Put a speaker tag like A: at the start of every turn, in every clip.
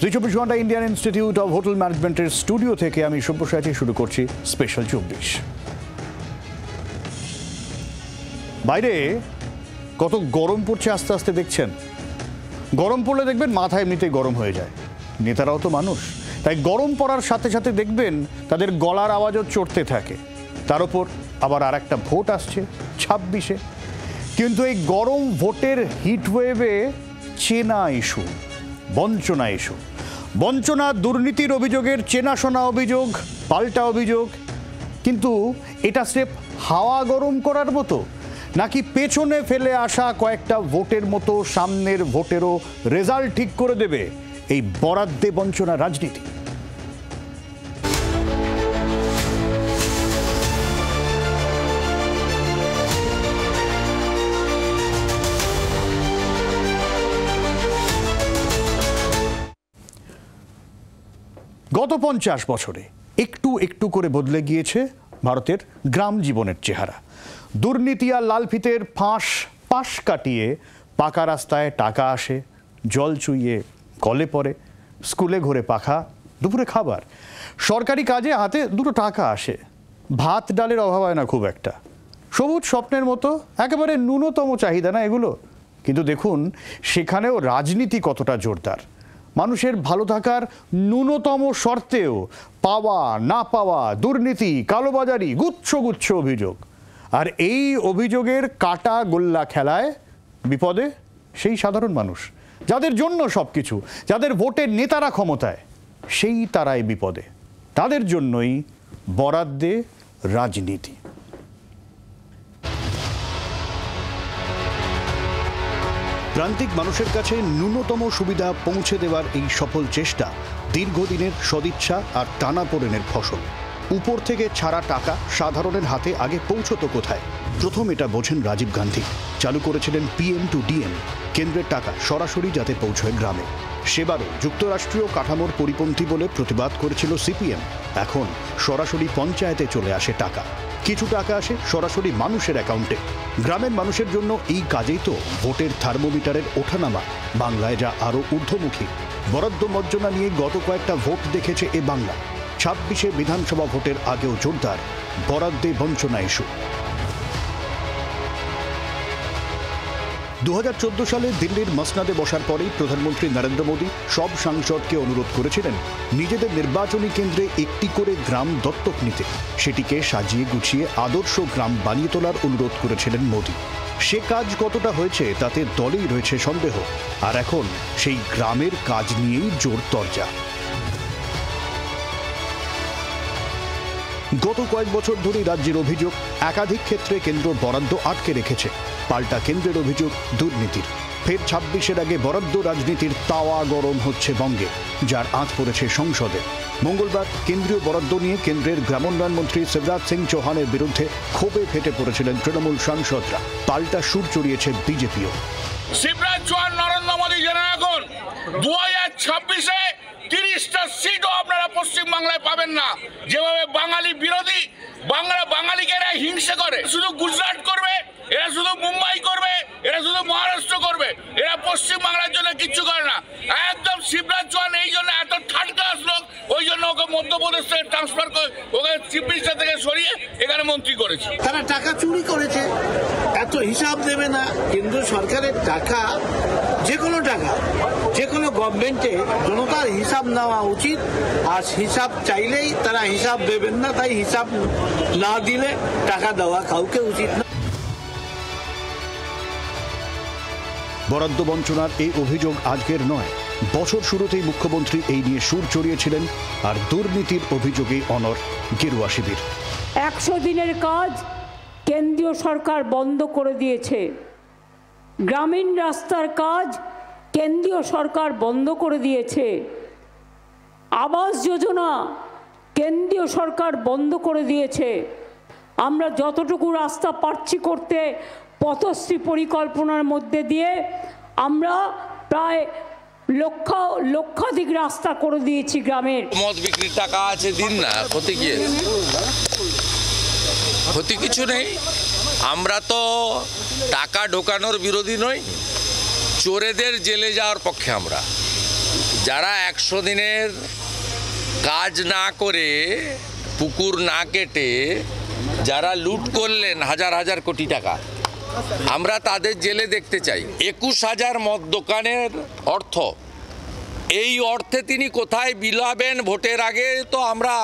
A: ২৪ ঘন্টা Indian institute of hotel ম্যানেজমেন্টের studio থেকে আমি সব্যসাচী শুরু করছি স্পেশাল ২৪। বাইরে কত গরম পড়ছে আস্তে আস্তে দেখছেন। গরম পড়লে দেখবেন মাথা এমনিতেই গরম হয়ে যায়। নেতারাও তো মানুষ, তাই গরম পড়ার সাথে সাথে দেখবেন তাদের গলার আওয়াজও চড়তে থাকে। তার উপর আবার আর একটা ভোট আসছে ২৬-এ। কিন্তু এই গরম ভোটের হিটওয়েভে চেনা ইস্যু, বঞ্চনা ইস্যু, বঞ্চনা দুর্নীতির অভিযোগের চেনাশোনা অভিযোগ, পাল্টা অভিযোগ। কিন্তু এটা স্রেফ হাওয়া গরম করার মতো, নাকি পেছনে ফেলে আসা কয়েকটা ভোটের মতো সামনের ভোটেরও রেজাল্ট ঠিক করে দেবে এই বরাদ্দে বঞ্চনা রাজনীতি? গত ৫০ বছরে একটু একটু করে বদলে গিয়েছে ভারতের গ্রাম জীবনের চেহারা। দুর্নীতি আর লালফিতের পাশ কাটিয়ে পাকা রাস্তায় টাকা আসে, জল চুইয়ে কলে পড়ে, স্কুলে ঘুরে পাখা, দুপুরে খাবার, সরকারি কাজে হাতে দুটো টাকা আসে, ভাত ডালের অভাব হয় না খুব একটা। সবুজ স্বপ্নের মতো একেবারে ন্যূনতম চাহিদা না এগুলো? কিন্তু দেখুন সেখানেও রাজনীতি কতটা জোরদার। মানুষের ভালো থাকার ন্যূনতম শর্তেও পাওয়া না পাওয়া, দুর্নীতি, কালোবাজারি, গুচ্ছ গুচ্ছ অভিযোগ। আর এই অভিযোগের কাটা গোল্লা খেলায় বিপদে সেই সাধারণ মানুষ, যাদের জন্য সবকিছু, যাদের ভোটের নেতারা ক্ষমতায়, সেই তারাই বিপদে। তাদের জন্যই বরাদ্দে রাজনীতি। প্রান্তিক মানুষের কাছে ন্যূনতম সুবিধা পৌঁছে দেওয়ার এই সফল চেষ্টা দীর্ঘদিনের সদিচ্ছা আর টানাপোড়েনের ফসল। উপর থেকে ছাড়া টাকা সাধারণের হাতে আগে পৌঁছতো কোথায়? প্রথম এটা বোঝেন রাজীব গান্ধী। চালু করেছিলেন PM to DM, কেন্দ্রের টাকা সরাসরি যাতে পৌঁছয় গ্রামে। সেবারও যুক্তরাষ্ট্রীয় কাঠামোর পরিপন্থী বলে প্রতিবাদ করেছিল CPM। এখন সরাসরি পঞ্চায়েতে চলে আসে টাকা। কিছু টাকা আসে সরাসরি মানুষের অ্যাকাউন্টে। গ্রামের মানুষের জন্য এই কাজেই তো ভোটের থার্মোমিটারের ওঠানামা বাংলায় যা আরও ঊর্ধ্বমুখী। বরাদ্দ বঞ্চনা নিয়ে গত কয়েকটা ভোট দেখেছে এ বাংলা। ২৬-এ বিধানসভা ভোটের আগেও জোরদার বরাদ্দে বঞ্চনা ইস্যু। ২০১৪ সালে দিল্লির মসনাদে বসার পরেই প্রধানমন্ত্রী নরেন্দ্র মোদী সব সাংসদকে অনুরোধ করেছিলেন নিজেদের নির্বাচনী কেন্দ্রে একটি করে গ্রাম দত্তক নিতে। সেটিকে সাজিয়ে গুছিয়ে আদর্শ গ্রাম বানিয়ে তোলার অনুরোধ করেছিলেন মোদী। সে কাজ কতটা হয়েছে তাতে দলেই রয়েছে সন্দেহ। আর এখন সেই গ্রামের কাজ নিয়েই জোর তরজা। গত কয়েক বছর ধরে রাজ্যের অভিযোগ একাধিক ক্ষেত্রে কেন্দ্র বরাদ্দ আটকে রেখেছে। পাল্টা কেন্দ্রের অভিযোগ দুর্নীতির। ফের ২৬-এর আগে বরাদ্দ রাজনীতির তাওয়া গরম হচ্ছে বঙ্গে, যার আঁচ পড়েছে সংসদে। মঙ্গলবার কেন্দ্রীয় বরাদ্দ নিয়ে কেন্দ্রের গ্রামোন্নয়ন মন্ত্রী শিবরাজ সিং চৌহানের বিরুদ্ধে ক্ষোভে ফেটে পড়েছিলেন তৃণমূল সাংসদরা। পাল্টা সুর চড়িয়েছে বিজেপিও।
B: শিবরাজ চৌহান, নরেন্দ্র মোদী জেনে রাখুন, ২০২৬-এ ৩০টা সিটও আপনারা পশ্চিমবাংলায় পাবেন না। যেভাবে বাঙালি বিরোধী বাঙালিকে এরা হিংসা করে, শুধু গুজরাট করবে, এরা শুধু মুম্বাই করবে, এরা শুধু মহারাষ্ট্র করবে, এরা পশ্চিমবাংলার জন্য কিচ্ছু করে না। একদম শিবরাজ চৌহান এই জন্য এত থার্ড ক্লাস লোক, ওই জন্য ওকে মধ্যপ্রদেশ থেকে ট্রান্সফার করে ওকে চিফ মিনিস্টার থেকে সরিয়ে এখানে মন্ত্রী করেছে।
C: তারা টাকা চুরি করেছে, এত হিসাব দেবে না। কেন্দ্র সরকারের টাকা, যে কোনো টাকা, যে কোনো গভর্নমেন্টে জনতার হিসাব নেওয়া উচিত। আর হিসাব চাইলেই তারা হিসাব দেবেন না, তাই হিসাব না দিলে টাকা দেওয়া কাউকে উচিত না।
A: বরাদ্দ বঞ্চনার এই অভিযোগ আজকের নয়। বছর শুরুতেই মুখ্যমন্ত্রী এই নিয়ে সুর চড়িয়েছিলেন। আর দুর্নীতির অভিযোগে অনড় গেরুয়া শিবির।
D: ১০০ দিনের কাজ কেন্দ্রীয় সরকার বন্ধ করে দিয়েছে। গ্রামীণ রাস্তার কাজ কেন্দ্রীয় সরকার বন্ধ করে দিয়েছে। আবাস যোজনা কেন্দ্রীয় সরকার বন্ধ করে দিয়েছে। আমরা যতটুকু রাস্তা পারছি করতে, পথশ্রী পরিকল্পনার মধ্যে দিয়ে আমরা প্রায় লক্ষাধিক রাস্তা করে দিয়েছি গ্রামের।
E: মদ বিক্রির টাকা আছে, দিন না, ক্ষতি কি? ক্ষতি কিছু নেই। আমরা তো টাকা ঢোকানোর বিরোধী নই, চোরেদের জেলে যাওয়ার পক্ষে আমরা। যারা 100 দিনের কাজ না করে, পুকুর না কেটে যারা লুট করলেন হাজার হাজার কোটি টাকা, আমরা তাদের জেলে দেখতে চাই। 21,000 মদ দোকানের অর্থ, এই অর্থে তিনি কোথায় বিলাবেন ভোটের আগে তো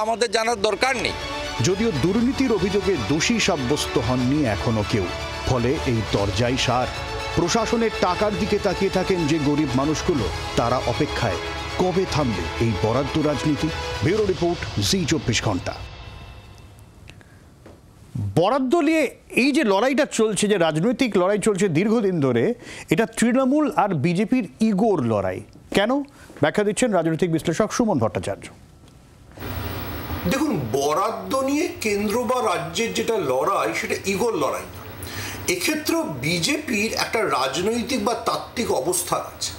E: আমাদের জানার দরকার নেই।
A: যদিও দুর্নীতির অভিযোগে দোষী সাব্যস্ত হননি এখনো কেউ, ফলে এই দরজাই সার। প্রশাসনের টাকার দিকে তাকিয়ে থাকেন যে গরিব মানুষগুলো, তারা অপেক্ষায় কবে থামবে এই বরাদ্দ রাজনীতি। ব্যুরো রিপোর্ট, জি24 ঘন্টা। বরাদ্দ নিয়ে এই যে লড়াইটা চলছে, যে রাজনৈতিক লড়াই চলছে দীর্ঘদিন ধরে, এটা তৃণমূল আর বিজেপির ইগোর লড়াই। কেন? ব্যাখ্যা দিচ্ছেন রাজনৈতিক বিশ্লেষক সুমন ভট্টাচার্য।
F: দেখুন, বরাদ্দ নিয়ে কেন্দ্র বা রাজ্যের যেটা লড়াই, সেটা ইগোর লড়াই না। এক্ষেত্রেও বিজেপির একটা রাজনৈতিক বা তাত্ত্বিক অবস্থান আছে।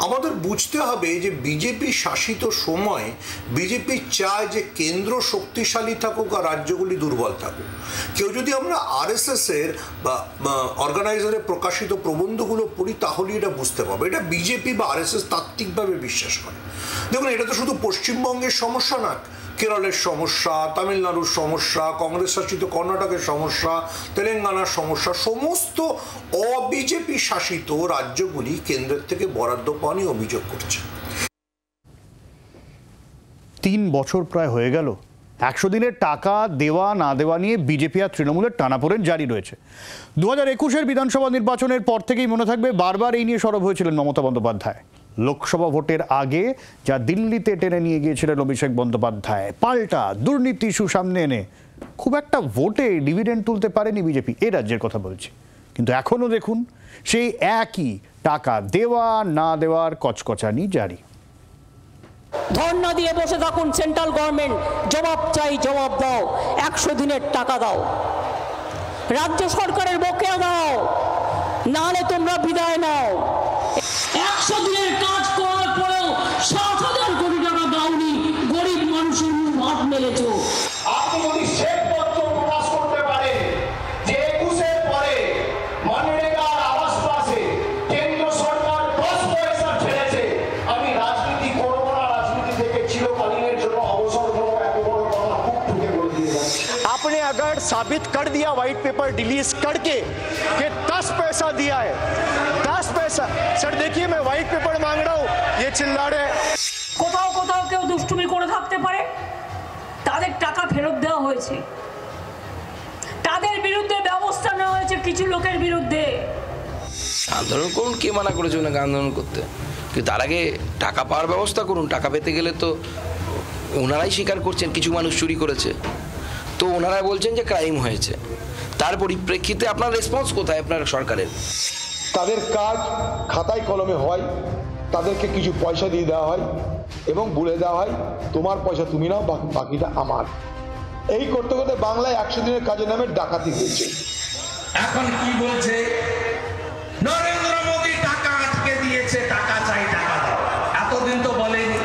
F: আমাদের বুঝতে হবে যে বিজেপি শাসিত সময় বিজেপি চায় যে কেন্দ্র শক্তিশালী থাকুক আর রাজ্যগুলি দুর্বল থাকুক। কেউ যদি আমরা RSS এর বা অর্গানাইজারের প্রকাশিত প্রবন্ধগুলো পড়ি, তাহলে এটা বুঝতে পারবো এটা বিজেপি বা RSS তাত্ত্বিকভাবে বিশ্বাস করে। দেখুন, এটা তো শুধু পশ্চিমবঙ্গের সমস্যা না, কেরলের সমস্যা, তামিলনাড়ুর সমস্যা, কংগ্রেস শাসিত কর্ণাটকের সমস্যা, তেলেঙ্গানার সমস্যা। সমস্ত অবিজেপি শাসিত রাজ্যগুলি কেন্দ্রের থেকে বরাদ্দ পাওয়া নিয়ে অভিযোগ করছে।
A: 3 বছর প্রায় হয়ে গেল। 100 দিনের টাকা দেওয়া না দেওয়া নিয়ে বিজেপি আর তৃণমূলের টানাপোড়েন জারি রয়েছে। 2021-এর বিধানসভা নির্বাচনের পর থেকেই মনে থাকবে বারবার এই নিয়ে সরব হয়েছিলেন মমতা বন্দ্যোপাধ্যায়। লোকসভা ভোটের আগে যা দিল্লিতে টেনে নিয়ে গিয়েছিলেন অভিষেক বন্দ্যোপাধ্যায়, পাল্টা দুর্নীতি ইস্যু সামনে এনে খুব একটা ভোটে ডিভিডেন্ড তুলতে পারেনি বিজেপি, এ রাজ্যের কথা বলছি। কিন্তু এখনও দেখুন সেই একই টাকা দেওয়া না দেওয়ার কচকচানি জারি।
D: ধর্ণা দিয়ে বসে থাকুন সেন্ট্রাল গভর্নমেন্ট, জবাব চাই, জবাব দাও। 100 দিনের টাকা দাও, রাজ্য সরকারের বকেয়া দাও, নাহলে তোমরা বিদায় নাও। 100 দিনের কাজ করার পরেও 7,000 কোটি টাকা দাওনি, গরিব মানুষের ভাত মেরেছো।
G: আপনি যদি শ্বেতপত্র প্রকাশ করতে পারেন যে 21-এর পরে মনরেগার আবাস পাশে কেন্দ্র সরকার 10 পয়সা ছেড়েছে, আমি রাজনীতি করবো না, রাজনীতি থেকে চিরকালীনের জন্য অবসর নেবো, এত বড় কথা খুব ঠুকে বলে দিয়ে যাচ্ছে।
H: आपने अगर साबित कर दिया व्हाइट पेपर रिलीज करके कि 10 पैसा दिया है, 10 पैसा, सर देखिए मैं व्हाइट पेपर मांग रहा हूँ, ये चिल्ला रहे हैं।
D: কোথাও কোথাও কেউ দুষ্টুমি করে থাকতে পারে, তাদের টাকা ফেরত দেওয়া হয়েছে, তাদের বিরুদ্ধে ব্যবস্থা নেওয়া হয়েছে কিছু লোকের বিরুদ্ধে।
E: আন্দোলন করুন, কে মানা করেছে ওনাকে আন্দোলন করতে? কিন্তু তার আগে টাকা পাওয়ার ব্যবস্থা করুন। টাকা পেতে গেলে তো ওনারাই স্বীকার করছেন কিছু মানুষ চুরি করেছে, তো ওনারাই বলছেন যে ক্রাইম হয়েছে। তার পরিপ্রেক্ষিতে আপনার রেসপন্স কোথায় আপনার সরকারের?
I: তাদের কাজ খাতায় কলমে হয়, তাদেরকে কিছু পয়সা দিয়ে দেওয়া হয় এবং বলে দেওয়া হয় তোমার পয়সা তুমি নাও, বাকিটা আমার। এই করতে করতে বাংলায় 100 দিনের কাজের নামে ডাকাতি হয়েছে।
G: এখন কি বলছে? নরেন্দ্র মোদী টাকা আটকে দিয়েছে, টাকা চাই, টাকা দাও। এতদিন তো বলেনি।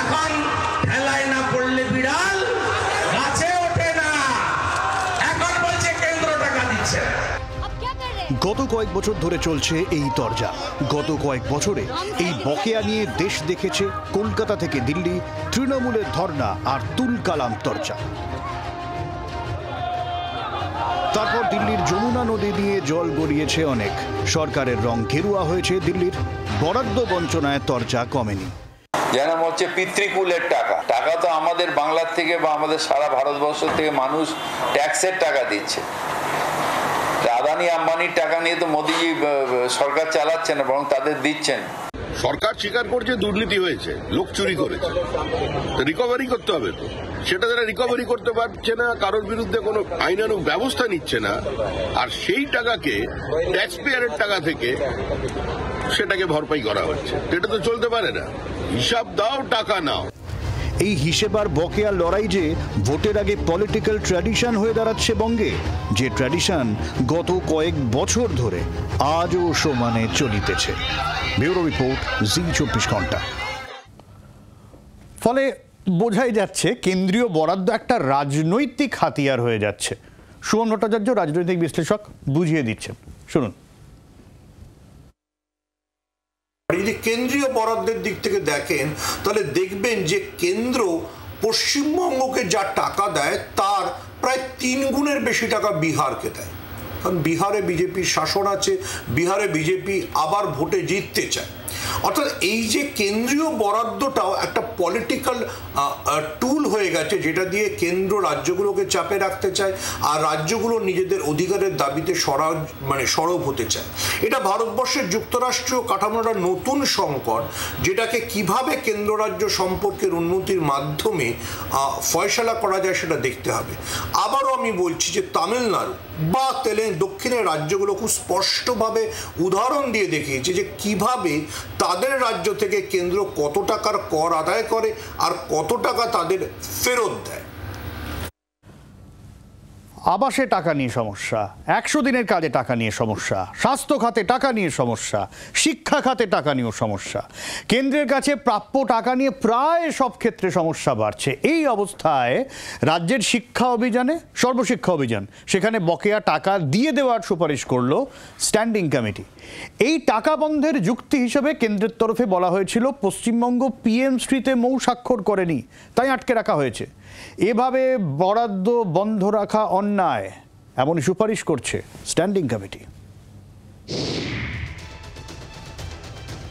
G: এখন ঠেলায় না পড়লে বিড়াল গাছে ওঠে না, এখন বলছে কেন্দ্র টাকা দিচ্ছে।
A: গত কয়েক বছর ধরে চলছে এই তরজা। গত কয়েক বছরে এই বকেয়া নিয়ে দেশ দেখেছে কলকাতা থেকে দিল্লি, তৃণমূলের ধর্ণা আর তুলকালাম তরজা। তারপর দিল্লির যমুনা নদী দিয়ে জল গড়িয়েছে অনেক, সরকারের রং গেরুয়া হয়েছে দিল্লির, বরাদ্দ বঞ্চনায় তরজা কমেনি।
J: যেন হচ্ছে পিতৃকুলের টাকা। টাকা তো আমাদের বাংলার থেকে বা আমাদের সারা ভারতবর্ষ থেকে মানুষ ট্যাক্সের টাকা দিচ্ছে। আদানি আম্বানির টাকা নিয়ে তো মোদিজি সরকার চালাচ্ছে না, বরং তাদের দিচ্ছেন।
B: সরকার স্বীকার করছে দুর্নীতি হয়েছে, লোক চুরি করেছে, রিকভারি করতে হবে। তো সেটা যারা রিকভারি করতে পারছে না, কারোর বিরুদ্ধে কোনো আইনানুগ ব্যবস্থা নিচ্ছে না, আর সেই টাকাকে ট্যাক্স পেয়ারের টাকা থেকে সেটাকে ভরপাই করা হচ্ছে, এটা তো চলতে পারে না। হিসাব দাও, টাকা নাও।
A: এই হিসেব আর বকেয়া লড়াই যে ভোটের আগে পলিটিক্যাল ট্র্যাডিশন হয়ে দাঁড়াচ্ছে বঙ্গে, যে ট্র্যাডিশন গত কয়েক বছর ধরে আজও সমানে চলিতেছে। ব্যুরো রিপোর্ট, জি24 ঘন্টা। ফলে বোঝাই যাচ্ছে কেন্দ্রীয় বরাদ্দ একটা রাজনৈতিক হাতিয়ার হয়ে যাচ্ছে। সুমন ভট্টাচার্য, রাজনৈতিক বিশ্লেষক, বুঝিয়ে দিচ্ছেন, শুনুন।
F: যদি কেন্দ্রীয় বরাদ্দের দিক থেকে দেখেন তাহলে দেখবেন যে কেন্দ্র পশ্চিমবঙ্গকে যা টাকা দেয় তার প্রায় 3 গুণের বেশি টাকা বিহারকে দেয়। কারণ বিহারে বিজেপির শাসন আছে, বিহারে বিজেপি আবার ভোটে জিততে চায়। অর্থাৎ এই যে কেন্দ্রীয় বরাদ্দটাও একটা পলিটিক্যাল টুল হয়ে গেছে, যেটা দিয়ে কেন্দ্র রাজ্যগুলোকে চাপে রাখতে চায় আর রাজ্যগুলো নিজেদের অধিকারের দাবিতে সরব হতে চায়। এটা ভারতবর্ষের যুক্তরাষ্ট্রীয় কাঠামোর একটা নতুন সংকট, যেটাকে কিভাবে কেন্দ্র রাজ্য সম্পর্কের উন্নতির মাধ্যমে ফয়সালা করা যায় সেটা দেখতে হবে। আবারও আমি বলছি যে তামিলনাড়ু বা দক্ষিণের রাজ্যগুলো খুব স্পষ্টভাবে উদাহরণ দিয়ে দেখিয়েছে যে কিভাবে তাদের রাজ্য থেকে কেন্দ্র কত টাকার কর আদায় করে আর কত টাকা তাদের ফেরত দেয়।
A: আবাসে টাকা নিয়ে সমস্যা, 100 দিনের কাজে টাকা নিয়ে সমস্যা, স্বাস্থ্য খাতে টাকা নিয়ে সমস্যা, শিক্ষা খাতে টাকা নিয়েও সমস্যা, কেন্দ্রের কাছে প্রাপ্য টাকা নিয়ে প্রায় সব ক্ষেত্রে সমস্যা বাড়ছে। এই অবস্থায় রাজ্যের শিক্ষা অভিযানে, সর্বশিক্ষা অভিযান, সেখানে বকেয়া টাকা দিয়ে দেওয়ার সুপারিশ করলো স্ট্যান্ডিং কমিটি। এই টাকা বন্ধের যুক্তি হিসেবে কেন্দ্রের তরফে বলা হয়েছিল পশ্চিমবঙ্গ পিএমশ্রীতে মৌ স্বাক্ষর করেনি, তাই আটকে রাখা হয়েছে। এভাবে বরাদ্দ বন্ধ রাখা অন্যায়, এমন সুপারিশ করছে স্ট্যান্ডিং কমিটি।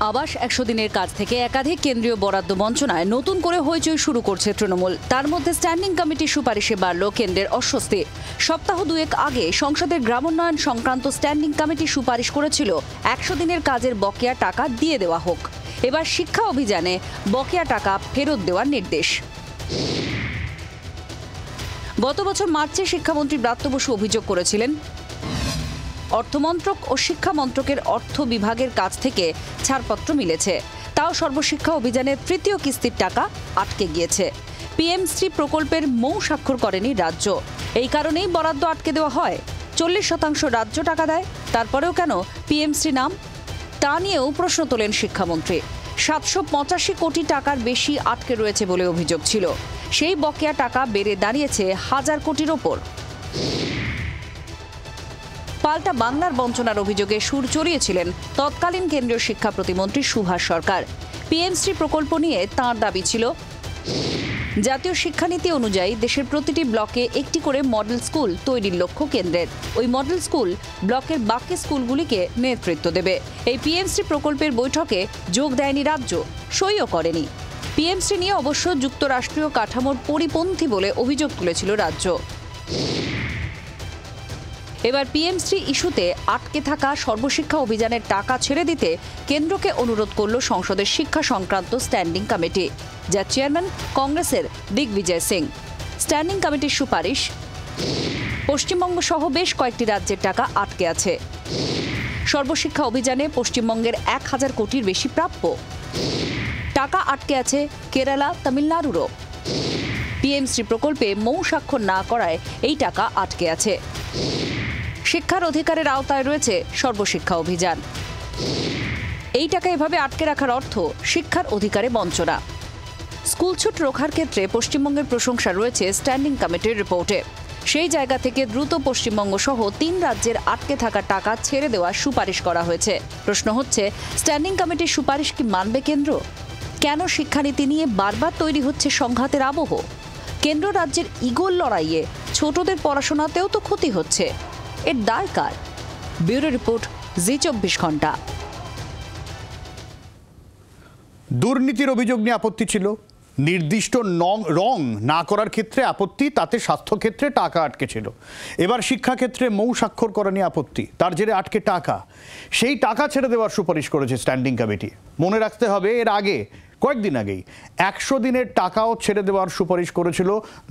K: আবাস 100 দিনের কাজ থেকে একাধিক কেন্দ্রীয় বরাদ্দ বঞ্চনায় নতুন করে হইচই শুরু করছে তৃণমূল। তার মধ্যে স্ট্যান্ডিং কমিটির সুপারিশে বাড়ল কেন্দ্রের অস্বস্তি। সপ্তাহ দুয়েক আগে সংসদের গ্রামোন্নয়ন সংক্রান্ত স্ট্যান্ডিং কমিটি সুপারিশ করেছিল 100 দিনের কাজের বকেয়া টাকা দিয়ে দেওয়া হোক। এবার শিক্ষা অভিযানে বকেয়া টাকা ফেরত দেওয়ার নির্দেশ। গত বছর মার্চে শিক্ষামন্ত্রী ব্রাত্য বসু অভিযোগ করেছিলেন অর্থমন্ত্রক ও শিক্ষামন্ত্রকের অর্থ বিভাগের কাছ থেকে ছাড়পত্র মিলেছে, তাও সর্বশিক্ষা অভিযানের 3য় কিস্তির টাকা আটকে গিয়েছে। পিএমশ্রী প্রকল্পের মৌ স্বাক্ষর করেনি রাজ্য, এই কারণেই বরাদ্দ আটকে দেওয়া হয়। 40% রাজ্য টাকা দেয়, তারপরেও কেন পিএমশ্রী নাম, তা নিয়েও প্রশ্ন তোলেন শিক্ষামন্ত্রী। 785 কোটি টাকার বেশি আটকে রয়েছে বলে অভিযোগ ছিল। সেই বকেয়া টাকা বেড়ে দাঁড়িয়েছে 1000 কোটির ওপর। পাল্টা বাংলার বঞ্চনার অভিযোগে সুর চড়িয়েছিলেন তৎকালীন কেন্দ্রীয় শিক্ষা প্রতিমন্ত্রী সুভাষ সরকার। পিএমশ্রী প্রকল্প নিয়ে তাঁর দাবি ছিল জাতীয় শিক্ষানীতি অনুযায়ী দেশের প্রতিটি ব্লকে একটি করে মডেল স্কুল তৈরির লক্ষ্য কেন্দ্রের। ওই মডেল স্কুল ব্লকের বাকি স্কুলগুলিকে নেতৃত্ব দেবে। এই পিএমশ্রী প্রকল্পের বৈঠকে যোগ দেয়নি রাজ্য, সইও করেনি। পিএমশ্রী নিয়ে অবশ্য যুক্তরাষ্ট্রীয় কাঠামোর পরিপন্থী বলে অভিযোগ তুলেছিল রাজ্য। এবার পিএমশ্রী ইস্যুতে আটকে থাকা সর্বশিক্ষা অভিযানের টাকা ছেড়ে দিতে কেন্দ্রকে অনুরোধ করল সংসদের শিক্ষা সংক্রান্ত স্ট্যান্ডিং কমিটি, যার চেয়ারম্যান কংগ্রেসের দিগ্বিজয় সিং। স্ট্যান্ডিং কমিটির সুপারিশ, পশ্চিমবঙ্গ সহ বেশ কয়েকটি রাজ্যের টাকা আটকে আছে। সর্বশিক্ষা অভিযানে পশ্চিমবঙ্গের 1000 কোটির বেশি প্রাপ্য। টাকা আটকে আছে কেরালা, তামিলনাড়ুরও। পিএমশ্রী প্রকল্পে মৌ স্বাক্ষর না করায় এই টাকা আটকে আছে। শিক্ষার অধিকারের আওতায় রয়েছে সর্বশিক্ষা অভিযান। এই টাকা এভাবে আটকে রাখার অর্থ শিক্ষার অধিকারে বঞ্চনা। স্কুল ছুট রোখার ক্ষেত্রে পশ্চিমবঙ্গের প্রশংসা রয়েছে স্ট্যান্ডিং কমিটির রিপোর্টে। সেই জায়গা থেকে দ্রুত পশ্চিমবঙ্গ সহ 3 রাজ্যের আটকে থাকা টাকা ছেড়ে দেওয়ার সুপারিশ করা হয়েছে। প্রশ্ন হচ্ছে, স্ট্যান্ডিং কমিটির সুপারিশ কি মানবে কেন্দ্র? কেন শিক্ষানীতি নিয়ে বারবার তৈরি হচ্ছে সংঘাতের আবহ? কেন্দ্র রাজ্যের ইগোর লড়াইয়ে ছোটদের পড়াশোনাতেও তো ক্ষতি হচ্ছে, এর দায় কার? ব্যুরো রিপোর্ট, জি 24 ঘন্টা।
A: দুর্নীতির অভিযোগ নিয়ে আপত্তি ছিল, নির্দিষ্ট রং না করার ক্ষেত্রে আপত্তি, তাতে স্বাস্থ্যক্ষেত্রে টাকা আটকে ছিল। এবার শিক্ষাক্ষেত্রে মৌ স্বাক্ষর করা নিয়ে আপত্তি, তার জেরে আটকে টাকা। সেই টাকা ছেড়ে দেওয়ার সুপারিশ করেছে স্ট্যান্ডিং কমিটি। মনে রাখতে হবে, এর আগে কয়েকদিন আগেই 100 দিনের টাকাও ছেড়ে দেওয়ার সুপারিশ করেছিল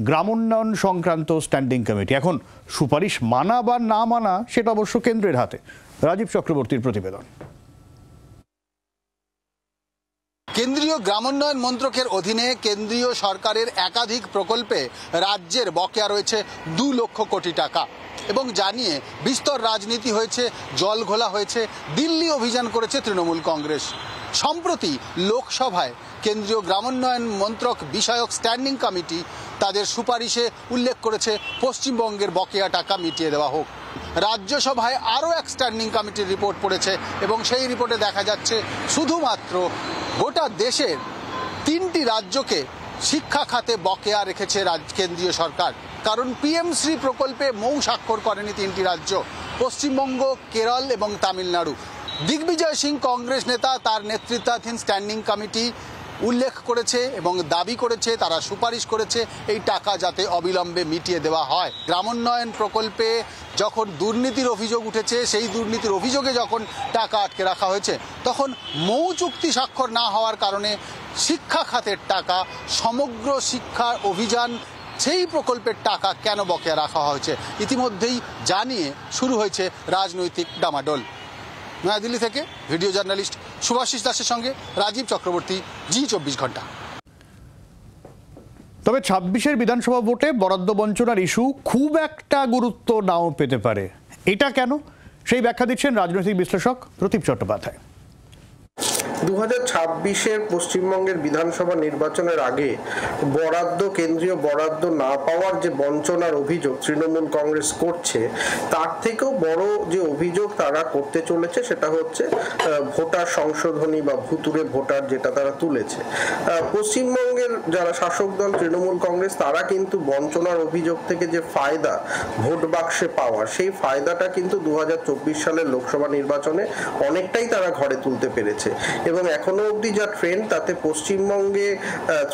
A: গ্রামোন্নয়ন সংক্রান্ত স্ট্যান্ডিং কমিটি। এখন সুপারিশ মানা বা না মানা সেটা অবশ্য কেন্দ্রের হাতে। রাজীব চক্রবর্তীর প্রতিবেদন।
L: কেন্দ্রীয় গ্রামোন্নয়ন মন্ত্রকের অধীনে কেন্দ্রীয় সরকারের একাধিক প্রকল্পে রাজ্যের বকেয়া রয়েছে 2 লক্ষ কোটি টাকা, এবং জানিয়ে বিস্তর রাজনীতি হয়েছে, জল ঘোলা হয়েছে, দিল্লি অভিযান করেছে তৃণমূল কংগ্রেস। সম্প্রতি লোকসভায় কেন্দ্রীয় গ্রামোন্নয়ন মন্ত্রক বিষয়ক স্ট্যান্ডিং কমিটি তাদের সুপারিশে উল্লেখ করেছে পশ্চিমবঙ্গের বকেয়া টাকা মিটিয়ে দেওয়া হোক। রাজ্যসভায় আরও এক স্ট্যান্ডিং কমিটির রিপোর্ট পড়েছে এবং সেই রিপোর্টে দেখা যাচ্ছে শুধুমাত্র গোটা দেশের 3টি রাজ্যকে শিক্ষা খাতে বকেয়া রেখেছে কেন্দ্রীয় সরকার। কারণ পিএমশ্রী প্রকল্পে মৌ স্বাক্ষর করেনি 3টি রাজ্য, পশ্চিমবঙ্গ, কেরল এবং তামিলনাড়ু। দিগ্বিজয় সিং কংগ্রেস নেতা তার নেতৃত্বাধীন স্ট্যান্ডিং কমিটি উল্লেখ করেছে এবং দাবি করেছে, তারা সুপারিশ করেছে এই টাকা যাতে অবিলম্বে মিটিয়ে দেওয়া হয়। গ্রামোন্নয়ন প্রকল্পে যখন দুর্নীতির অভিযোগ উঠেছে, সেই দুর্নীতির অভিযোগে যখন টাকা আটকে রাখা হয়েছে, তখন মৌ চুক্তি স্বাক্ষর না হওয়ার কারণে শিক্ষা খাতের টাকা, সমগ্র শিক্ষা অভিযান, সেই প্রকল্পের টাকা কেন বকেয়া রাখা হয়েছে ইতিমধ্যেই জানিয়ে শুরু হয়েছে রাজনৈতিক ডামাডোল। নয়াদিল্লি থেকে ভিডিও জার্নালিস্ট শুভাশিস দাসের সঙ্গে রাজীব চক্রবর্তী, জি24 ঘন্টা।
A: তবে 26-এর বিধানসভা ভোটে বরাদ্দ বঞ্চনার ইস্যু খুব একটা গুরুত্ব নাও পেতে পারে। এটা কেন, সেই ব্যাখ্যা দিচ্ছেন রাজনৈতিক বিশ্লেষক প্রদীপ চট্টোপাধ্যায়।
M: 2026-এর পশ্চিমবঙ্গের বিধানসভা নির্বাচনের আগে বরাদ্দ, কেন্দ্রীয় বরাদ্দ না পাওয়ার যে বঞ্চনার অভিযোগ তৃণমূল কংগ্রেস করছে, তার থেকেও বড় যে অভিযোগ তারা করতে চলেছে সেটা হচ্ছে ভোটার সংশোধনী বা ভুতুড়ে ভোটার, যেটা তারা তুলেছে। পশ্চিমবঙ্গের যারা শাসক দল তৃণমূল কংগ্রেস, তারা কিন্তু বঞ্চনার অভিযোগ থেকে যে ফায়দা ভোট বাক্সে পাওয়ার, সেই ফায়দাটা কিন্তু 2024 সালের লোকসভা নির্বাচনে অনেকটাই তারা ঘরে তুলতে পেরেছে। এবং এখনো অবধি যা ট্রেন্ড, তাতে পশ্চিমবঙ্গে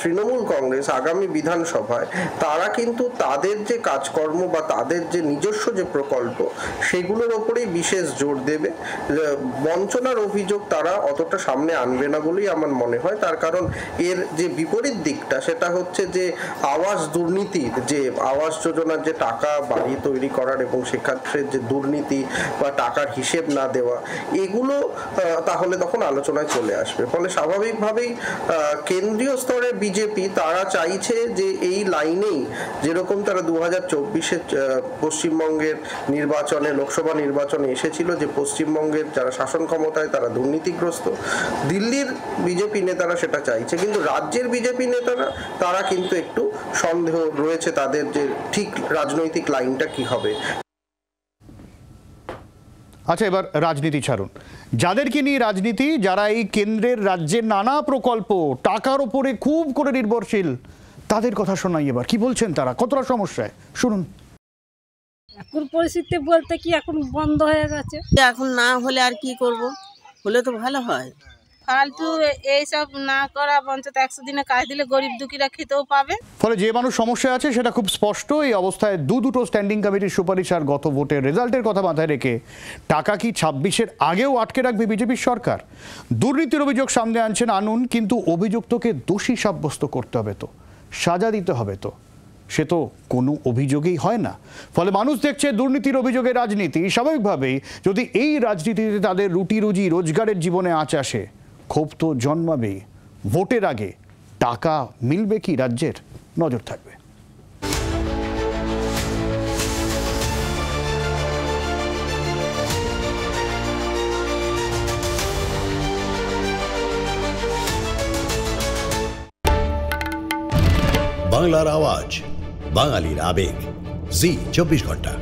M: তৃণমূল কংগ্রেস আগামী বিধানসভায় তারা কিন্তু তাদের যে কাজকর্ম বা তাদের যে নিজস্ব যে প্রকল্প, সেগুলোর ওপরেই বিশেষ জোর দেবে। বঞ্চনার অভিযোগ তারা অতটা সামনে আনবে না বলেই আমার মনে হয়। তার কারণ এর যে বিপরীত দিকটা, সেটা হচ্ছে যে আবাস দুর্নীতির, যে আবাস যোজনার যে টাকা বাড়ি তৈরি করার এবং সেক্ষেত্রে যে দুর্নীতি বা টাকার হিসেব না দেওয়া, এগুলো তাহলে তখন আলোচনায় চলে আসবে। ফলে স্বাভাবিকভাবেই কেন্দ্রীয় স্তরে বিজেপি তারা চাইছে যে এই লাইনেই, যেরকম তারা 2024-এ পশ্চিমবঙ্গের নির্বাচনে, লোকসভা নির্বাচনে এসেছিল, যে পশ্চিমবঙ্গের যারা শাসন ক্ষমতায় তারা দুর্নীতিগ্রস্ত, দিল্লির বিজেপি নেতারা সেটা চাইছে। কিন্তু রাজ্যের বিজেপি নেতারা তারা কিন্তু একটু সন্দেহ রয়েছে তাদের যে ঠিক রাজনৈতিক লাইনটা কি হবে।
A: আচ্ছা, এবার রাজনীতি ছাড়ুন, যাদেরকে নিয়ে রাজনীতি, যারা এই কেন্দ্রের রাজ্যের নানা প্রকল্প টাকার উপরে খুব করে নির্ভরশীল, তাদের কথা শোনাই এবার। কি বলছেন তারা, কতটা সমস্যায়, শুনুন।
N: এখন পরিস্থিতি বলতে কি এখন বন্ধ হয়ে গেছে,
O: এখন না হলে আর কি করব, হলে তো ভালো হয়।
N: ফালতু এইসব না করা, বঞ্চিত 100 দিনে কাজ দিলে গরিব দুঃখীরা খেতেও পাবে।
A: ফলে যে মানুষ সমস্যা আছে সেটা খুব স্পষ্ট। এই অবস্থায় দুটো স্ট্যান্ডিং কমিটির সুপারিশ আর গত ভোটের রেজাল্টের কথা মাথায় রেখে টাকা কি 26-এর আগেও আটকে রাখবে বিজেপির সরকার? দুর্নীতির অভিযোগ সামনে আনছেন, আনুন, কিন্তু অভিযুক্তকে দোষী সাব্যস্ত করতে হবে তো, সাজা দিতে হবে তো, সে তো কোনো অভিযোগেই হয় না। ফলে মানুষ দেখছে দুর্নীতির অভিযোগে রাজনীতি। স্বাভাবিকভাবেই যদি এই রাজনীতিতে তাদের রুটি রুজি রোজগারের জীবনে আঁচ আসে, ক্ষোভ তো জন্মাবেই। ভোটের আগে টাকা মিলবে কি রাজ্যের, নজর থাকবে।
P: বাংলার আওয়াজ, বাঙালির আবেগ, জি24 ঘন্টা।